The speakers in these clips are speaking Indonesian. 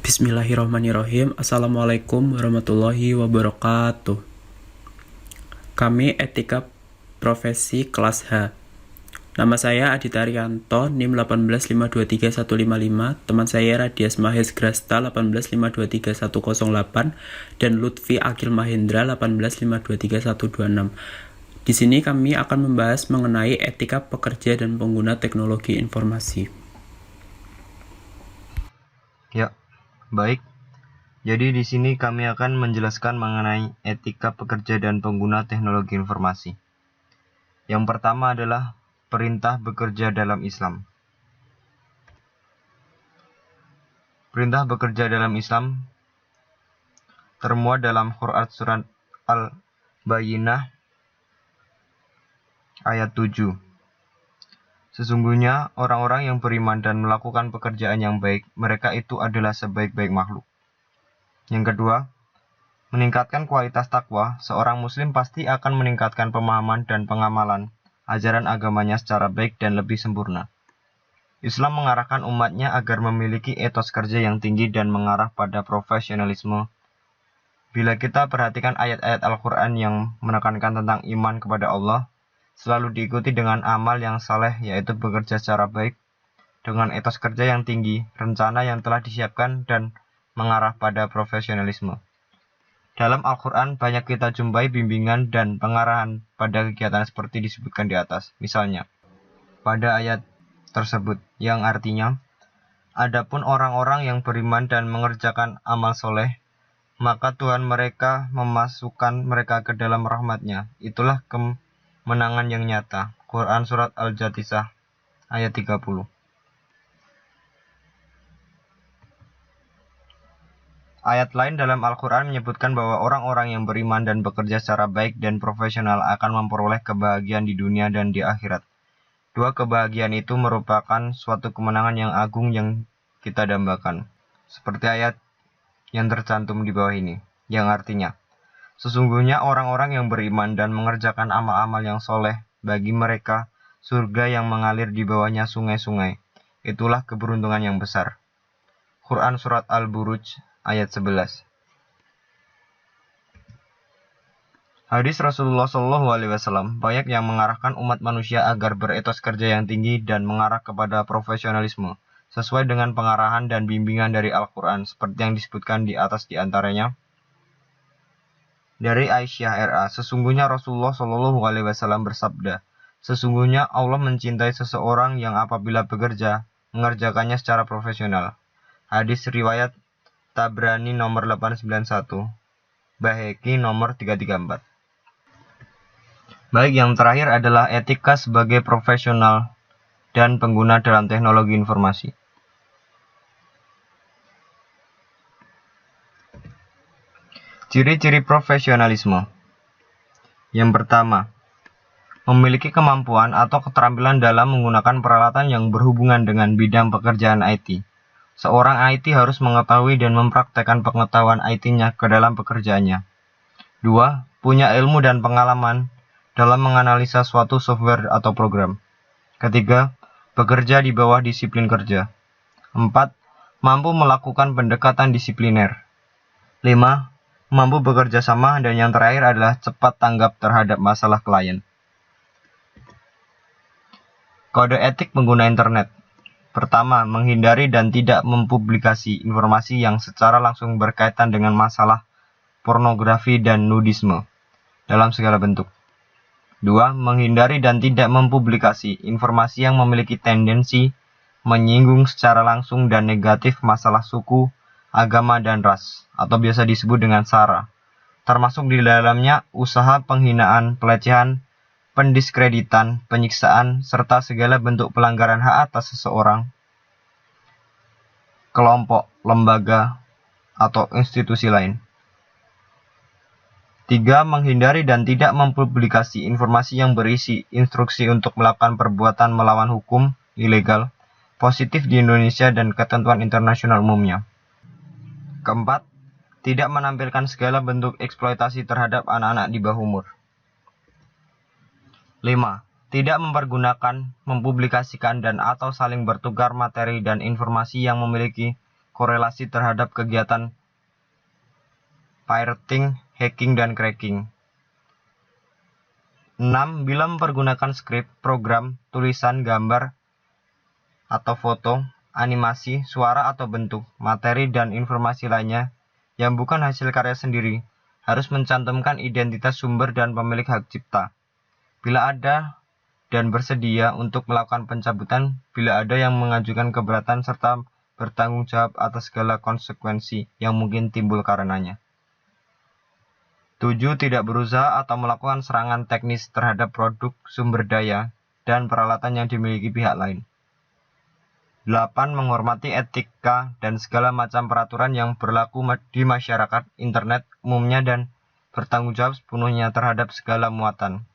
Bismillahirrahmanirrahim. Assalamualaikum warahmatullahi wabarakatuh. Kami Etika Profesi Kelas H. Nama saya Adita Rianto, NIM 185231155. Teman saya Radias Mahes Grasta 185231108 dan Lutfi Akil Mahendra 185231126. Di sini kami akan membahas mengenai etika pekerja dan pengguna teknologi informasi. Ya, baik. Jadi di sini kami akan menjelaskan mengenai etika pekerja dan pengguna teknologi informasi. Yang pertama adalah perintah bekerja dalam Islam. Perintah bekerja dalam Islam termuat dalam Quran surat Al-Bayyinah ayat 7. Sesungguhnya orang-orang yang beriman dan melakukan pekerjaan yang baik, mereka itu adalah sebaik-baik makhluk. Yang kedua, meningkatkan kualitas takwa. Seorang muslim pasti akan meningkatkan pemahaman dan pengamalan ajaran agamanya secara baik dan lebih sempurna. Islam mengarahkan umatnya agar memiliki etos kerja yang tinggi dan mengarah pada profesionalisme. Bila kita perhatikan ayat-ayat Al-Quran yang menekankan tentang iman kepada Allah, selalu diikuti dengan amal yang saleh, yaitu bekerja secara baik, dengan etos kerja yang tinggi, rencana yang telah disiapkan, dan mengarah pada profesionalisme. Dalam Al-Quran banyak kita jumpai bimbingan dan pengarahan pada kegiatan seperti disebutkan di atas. Misalnya, pada ayat tersebut yang artinya, adapun orang-orang yang beriman dan mengerjakan amal soleh, maka Tuhan mereka memasukkan mereka ke dalam rahmat-Nya. Itulah kemenangan yang nyata. Quran Surat Al-Jathithah ayat 30. Ayat lain dalam Al-Quran menyebutkan bahwa orang-orang yang beriman dan bekerja secara baik dan profesional akan memperoleh kebahagiaan di dunia dan di akhirat. Dua kebahagiaan itu merupakan suatu kemenangan yang agung yang kita dambakan. Seperti ayat yang tercantum di bawah ini, yang artinya, sesungguhnya orang-orang yang beriman dan mengerjakan amal-amal yang soleh, bagi mereka surga yang mengalir di bawahnya sungai-sungai. Itulah keberuntungan yang besar. Quran Surat Al-Buruj ayat 11. Hadis Rasulullah SAW banyak yang mengarahkan umat manusia agar beretos kerja yang tinggi dan mengarah kepada profesionalisme, sesuai dengan pengarahan dan bimbingan dari Al-Quran, seperti yang disebutkan di atas di antaranya. Dari Aisyah R.A., sesungguhnya Rasulullah SAW bersabda, sesungguhnya Allah mencintai seseorang yang apabila bekerja, mengerjakannya secara profesional. Hadis riwayat Tabrani nomor 891, Baihaqi nomor 334. Baik, yang terakhir adalah etika sebagai profesional dan pengguna dalam teknologi informasi. Ciri-ciri profesionalisme. Yang pertama, memiliki kemampuan atau keterampilan dalam menggunakan peralatan yang berhubungan dengan bidang pekerjaan IT. Seorang IT harus mengetahui dan mempraktekkan pengetahuan IT-nya ke dalam pekerjaannya. 2. Punya ilmu dan pengalaman dalam menganalisa suatu software atau program. Ketiga, bekerja di bawah disiplin kerja. 4. Mampu melakukan pendekatan disipliner. 5. Mampu bekerja sama, dan yang terakhir adalah cepat tanggap terhadap masalah klien. Kode etik pengguna internet. Pertama, menghindari dan tidak mempublikasi informasi yang secara langsung berkaitan dengan masalah pornografi dan nudisme dalam segala bentuk. 2. Menghindari dan tidak mempublikasi informasi yang memiliki tendensi menyinggung secara langsung dan negatif masalah suku, agama, dan ras, atau biasa disebut dengan SARA, termasuk di dalamnya usaha penghinaan, pelecehan, pendiskreditan, penyiksaan, serta segala bentuk pelanggaran hak atas seseorang, kelompok, lembaga, atau institusi lain. 3. Menghindari dan tidak mempublikasi informasi yang berisi instruksi untuk melakukan perbuatan melawan hukum, ilegal, positif di Indonesia dan ketentuan internasional umumnya. Keempat, tidak menampilkan segala bentuk eksploitasi terhadap anak-anak di bawah umur. 5. Tidak mempergunakan, mempublikasikan, dan atau saling bertukar materi dan informasi yang memiliki korelasi terhadap kegiatan pirating, hacking, dan cracking. 6. Bila mempergunakan skrip, program, tulisan, gambar, atau foto, animasi, suara atau bentuk, materi, dan informasi lainnya yang bukan hasil karya sendiri, harus mencantumkan identitas sumber dan pemilik hak cipta. Bila ada dan bersedia untuk melakukan pencabutan, bila ada yang mengajukan keberatan serta bertanggung jawab atas segala konsekuensi yang mungkin timbul karenanya. 7. Tidak berusaha atau melakukan serangan teknis terhadap produk, sumber daya, dan peralatan yang dimiliki pihak lain. 8. Menghormati etika dan segala macam peraturan yang berlaku di masyarakat, internet umumnya, dan bertanggung jawab sepenuhnya terhadap segala muatan.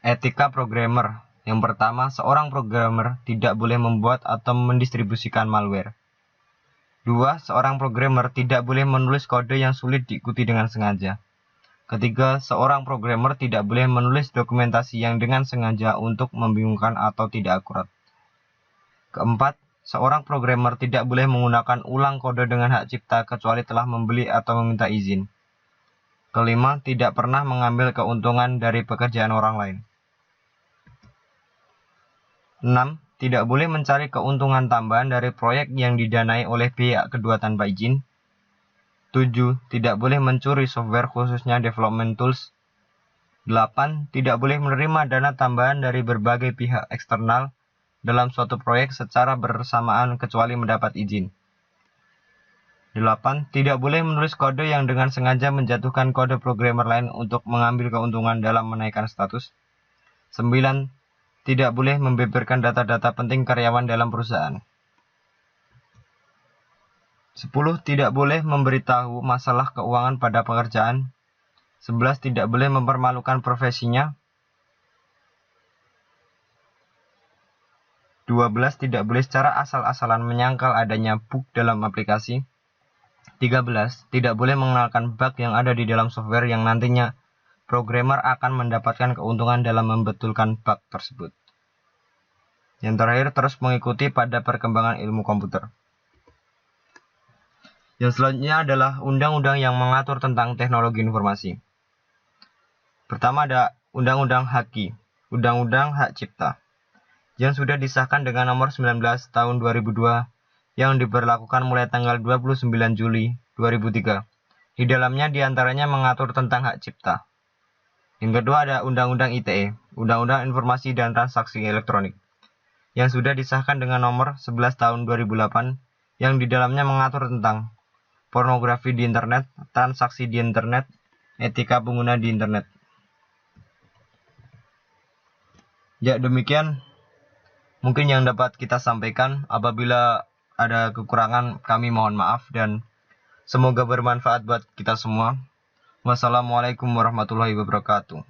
Etika programmer. Yang pertama, seorang programmer tidak boleh membuat atau mendistribusikan malware. 2. Seorang programmer tidak boleh menulis kode yang sulit diikuti dengan sengaja. Ketiga, seorang programmer tidak boleh menulis dokumentasi yang dengan sengaja untuk membingungkan atau tidak akurat. Keempat, seorang programmer tidak boleh menggunakan ulang kode dengan hak cipta kecuali telah membeli atau meminta izin. Kelima, tidak pernah mengambil keuntungan dari pekerjaan orang lain. 6. Tidak boleh mencari keuntungan tambahan dari proyek yang didanai oleh pihak kedua tanpa izin. 7. Tidak boleh mencuri software khususnya development tools. 8. Tidak boleh menerima dana tambahan dari berbagai pihak eksternal dalam suatu proyek secara bersamaan kecuali mendapat izin. 8. Tidak boleh menulis kode yang dengan sengaja menjatuhkan kode programmer lain untuk mengambil keuntungan dalam menaikkan status. 9. Tidak boleh membeberkan data-data penting karyawan dalam perusahaan. 10. Tidak boleh memberitahu masalah keuangan pada pekerjaan. 11. Tidak boleh mempermalukan profesinya. 12. Tidak boleh secara asal-asalan menyangkal adanya bug dalam aplikasi. 13. Tidak boleh mengenalkan bug yang ada di dalam software yang nantinya programmer akan mendapatkan keuntungan dalam membetulkan bug tersebut. Yang terakhir, terus mengikuti pada perkembangan ilmu komputer. Yang selanjutnya adalah undang-undang yang mengatur tentang teknologi informasi. Pertama ada Undang-Undang HAKI, Undang-Undang Hak Cipta, yang sudah disahkan dengan nomor 19 tahun 2002, yang diberlakukan mulai tanggal 29 Juli 2003. Di dalamnya diantaranya mengatur tentang hak cipta. Yang kedua ada Undang-Undang ITE, Undang-Undang Informasi dan Transaksi Elektronik, yang sudah disahkan dengan nomor 11 tahun 2008, yang di dalamnya mengatur tentang pornografi di internet, transaksi di internet, etika pengguna di internet. Ya, demikian mungkin yang dapat kita sampaikan. Apabila ada kekurangan, kami mohon maaf dan semoga bermanfaat buat kita semua. Wassalamualaikum warahmatullahi wabarakatuh.